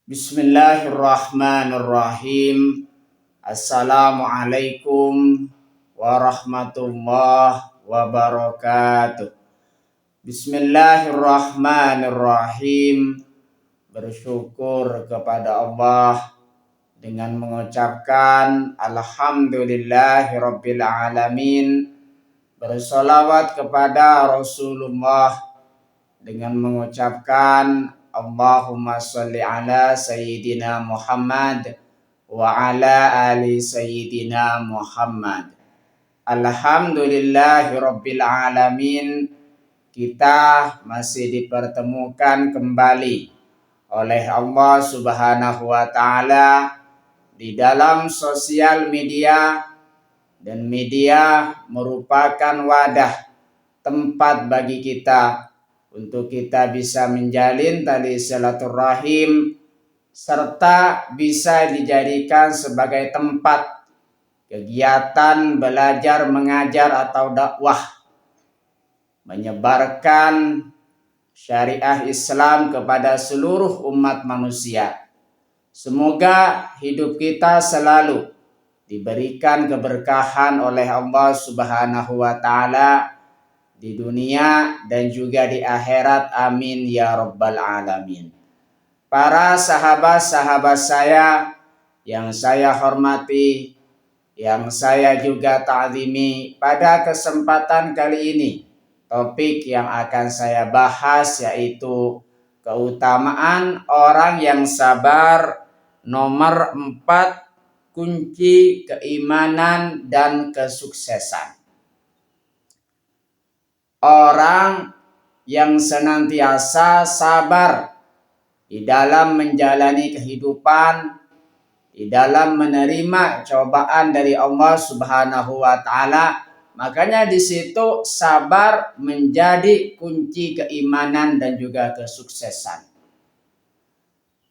Bismillahirrahmanirrahim. Assalamualaikum warahmatullahi wabarakatuh. Bismillahirrahmanirrahim. Bersyukur kepada Allah dengan mengucapkan Alhamdulillahirabbil alamin. Bersolawat kepada Rasulullah dengan mengucapkan Allahumma sholli ala Sayyidina Muhammad wa ala ali Sayyidina Muhammad. Alhamdulillahi Rabbil Alamin. Kita masih dipertemukan kembali oleh Allah Subhanahu wa Ta'ala di dalam sosial media, dan media merupakan wadah tempat bagi kita untuk kita bisa menjalin tali silaturahim serta bisa dijadikan sebagai tempat kegiatan belajar, mengajar atau dakwah, menyebarkan syariah Islam kepada seluruh umat manusia. Semoga hidup kita selalu diberikan keberkahan oleh Allah Subhanahu wa Ta'ala di dunia dan juga di akhirat. Amin ya rabbal alamin. Para sahabat-sahabat saya yang saya hormati, yang saya juga ta'zimi, pada kesempatan kali ini topik yang akan saya bahas yaitu keutamaan orang yang sabar, nomor 4, kunci keimanan dan kesuksesan. Orang yang senantiasa sabar di dalam menjalani kehidupan, di dalam menerima cobaan dari Allah Subhanahu wa Ta'ala, makanya di situ sabar menjadi kunci keimanan dan juga kesuksesan.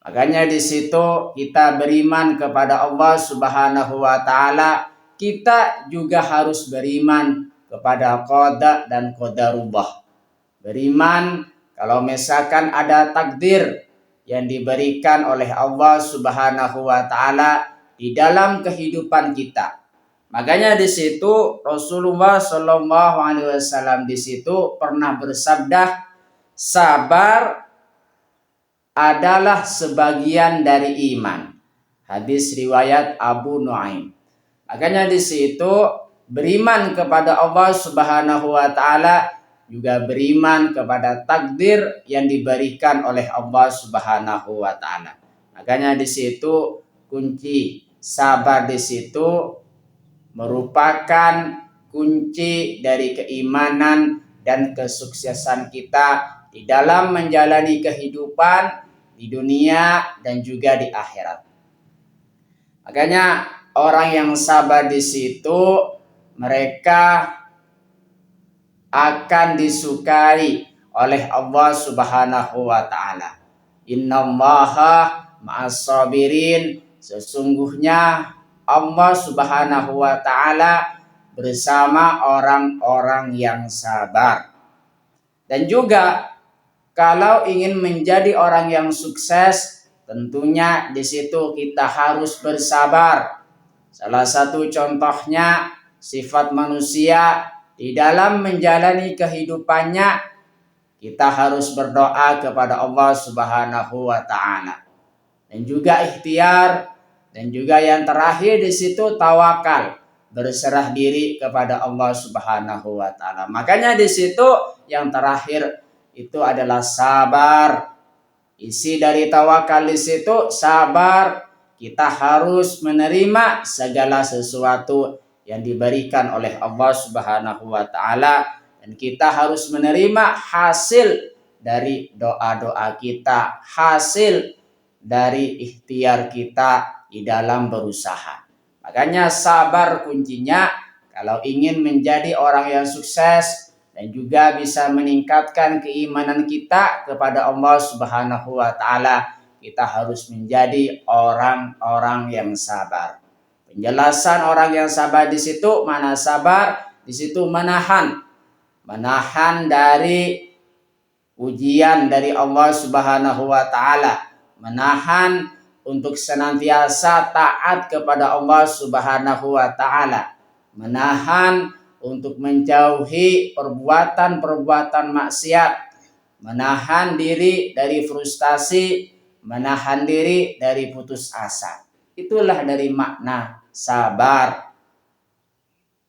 Makanya di situ kita beriman kepada Allah Subhanahu wa Ta'ala, kita juga harus beriman kepada qada dan qadarullah. Beriman kalau misalkan ada takdir yang diberikan oleh Allah Subhanahu wa Ta'ala di dalam kehidupan kita. Makanya di situ Rasulullah Shallallahu alaihi wasallam di situ pernah bersabda, sabar adalah sebagian dari iman. Hadis riwayat Abu Nuaim. Makanya di situ beriman kepada Allah Subhanahu wa Ta'ala juga beriman kepada takdir yang diberikan oleh Allah Subhanahu wa Ta'ala. Makanya di situ kunci sabar di situ merupakan kunci dari keimanan dan kesuksesan kita di dalam menjalani kehidupan di dunia dan juga di akhirat. Makanya orang yang sabar di situ mereka akan disukai oleh Allah Subhanahu wa Ta'ala. Innallaha ma'as-sabirin. Sesungguhnya Allah Subhanahu wa Ta'ala bersama orang-orang yang sabar. Dan juga kalau ingin menjadi orang yang sukses, tentunya di situ kita harus bersabar. Salah satu contohnya sifat manusia di dalam menjalani kehidupannya, kita harus berdoa kepada Allah Subhanahu wa Ta'ala. Dan juga ikhtiar, dan juga yang terakhir di situ tawakal, berserah diri kepada Allah Subhanahu wa Ta'ala. Makanya di situ yang terakhir itu adalah sabar. Isi dari tawakal di situ sabar. Kita harus menerima segala sesuatu yang diberikan oleh Allah Subhanahu wa Ta'ala, dan kita harus menerima hasil dari doa-doa kita, hasil dari ikhtiar kita di dalam berusaha. Makanya sabar kuncinya kalau ingin menjadi orang yang sukses dan juga bisa meningkatkan keimanan kita kepada Allah Subhanahu wa Ta'ala. Kita harus menjadi orang-orang yang sabar. Penjelasan orang yang sabar di situ, mana sabar? Di situ menahan dari ujian dari Allah Subhanahu wa Ta'ala, menahan untuk senantiasa taat kepada Allah Subhanahu wa taala, menahan untuk menjauhi perbuatan-perbuatan maksiat, menahan diri dari frustasi, menahan diri dari putus asa. Itulah dari makna sabar.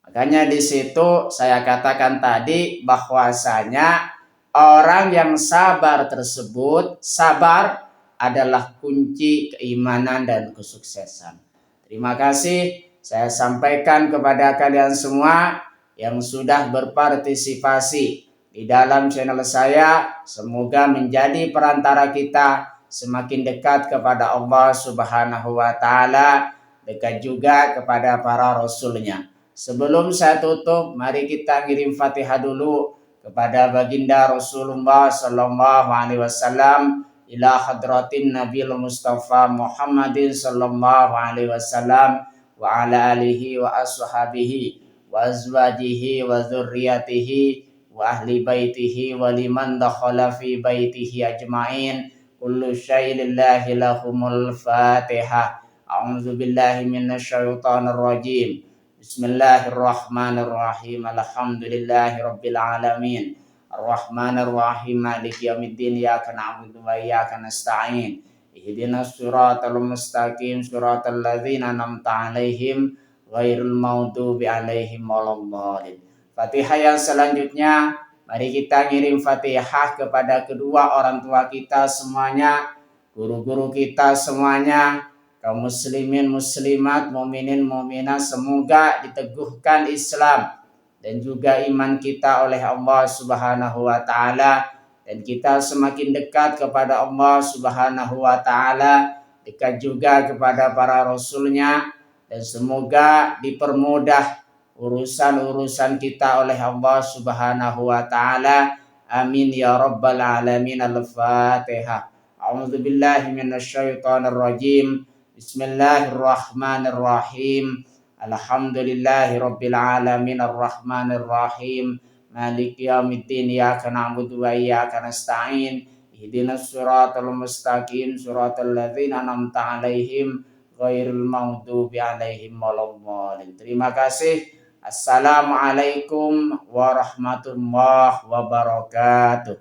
Makanya di situ saya katakan tadi bahwasanya orang yang sabar tersebut, sabar adalah kunci keimanan dan kesuksesan. Terima kasih saya sampaikan kepada kalian semua yang sudah berpartisipasi di dalam channel saya. Semoga menjadi perantara kita semakin dekat kepada Allah Subhanahu wa taala, dekat juga kepada para rasulnya. Sebelum saya tutup, mari kita kirim Fatihah dulu kepada baginda Rasulullah sallallahu alaihi wasallam, ila hadratin Nabil Mustafa Muhammadin sallallahu alaihi wasallam wa ala alihi wa ashabihi wa azwajihi wa dzurriyyatihi wa ahli baitihi wa liman dakhala fi baitihi ajmain. Kullu syai'in lillahi lahumul Fatihah. A'udzu billahi minasyaitonir rajim. Bismillahirrahmanirrahim. Alhamdulillahi rabbil alamin. Arrahmanir rahim. Maliki yaumiddin. Iyyaka na'budu wa iyyaka nasta'in. Ihdinas siratal mustaqim. Siratal ladzina an'amta 'alaihim ghairil maghdubi 'alaihim waladdallin. Fatihah yang selanjutnya, mari kita ngirim Fatihah kepada kedua orang tua kita semuanya, guru-guru kita semuanya, kaum muslimin muslimat, mukminin mukminat, semoga diteguhkan Islam dan juga iman kita oleh Allah Subhanahu wa taala, dan kita semakin dekat kepada Allah Subhanahu wa taala, dekat juga kepada para rasulnya, dan semoga dipermudah urusan-urusan kita oleh Allah Subhanahu wa taala. Amin ya rabbal alamin. Al-Fatihah. A'udzu billahi minasyaitonir rajim. Bismillahirrahmanirrahim. Alhamdulillahi rabbil alamin. Arrahmanir rahim. Maliki yaumiddin. Iyyaka na'budu wa iyyaka nasta'in. Ihdinas siratal mustaqim. Siratal ladzina an'amta 'alaihim ghairil maghdubi 'alaihim waladdallin. Terima kasih. Assalamualaikum warahmatullahi wabarakatuh.